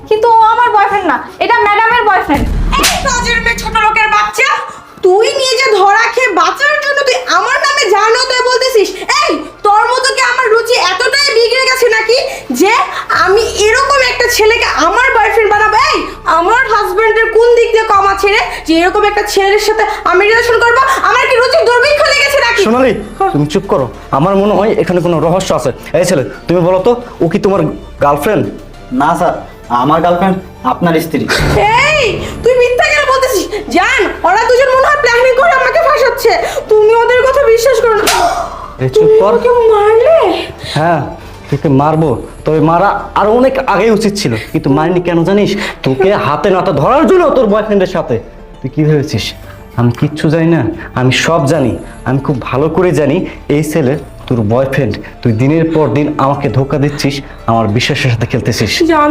কিন্তু ও আমার বয়ফ্রেন্ড না, এটা ম্যাডামের বয়ফ্রেন্ড। এই কাজের মেয়ে, ছোট লোকের বাচ্চা, তুই নিজে ধরা খেয়ে বাঁচার জন্য তুই আমার নামে জানো তুই বলতেছিস? এই তোর মতো কি আমার রুচি এতটাই বিগড়ে গেছে নাকি যে আমি এরকম একটা ছেলেকে আমার বয়ফ্রেন্ড বানাবো? এই আমার হাজবেন্ডের কোন দিক দিয়ে কম আছে রে যে এরকম একটা ছেলের সাথে আমি রিলেশন করব? আমার কি রুচি দুর্ভিক্ষ লেগেছে নাকি? সোনালি, তুমি চুপ করো। আমার মনে হয় এখানে কোনো রহস্য আছে। এই ছেলে, তুমি বলো তো, ও কি তোমার গার্লফ্রেন্ড? না স্যার, আমার গার্লফ্রেন্ড আপনার স্ত্রী। এই তুই মিথ্যা কেন বলতেছিস? জান, ওরা দুজন মনে হয় প্ল্যানিং করে আমাকে ফাঁসাচ্ছে। তুমি ওদের কথা বিশ্বাস করো না। এই চুপ কর। ওকে মারলে? হ্যাঁ, তোকে মারবো, তবে মারা আরো অনেক আগে উচিত ছিল, কিন্তু মারিনি কেন জানিস? তোকে হাতে নাতে ধরার জন্য তোর বয়ফ্রেন্ডের সাথে। তুই কি ভেবেছিস আমি কিচ্ছু জানি না? আমি সব জানি। আমি খুব ভালো করে জানি এই ছেলে তোর বয়ফ্রেন্ড। তুই দিনের পর দিন আমাকে ধোঁকা দিচ্ছিস, আমার বিশ্বাসের সাথে খেলতেছিস। জান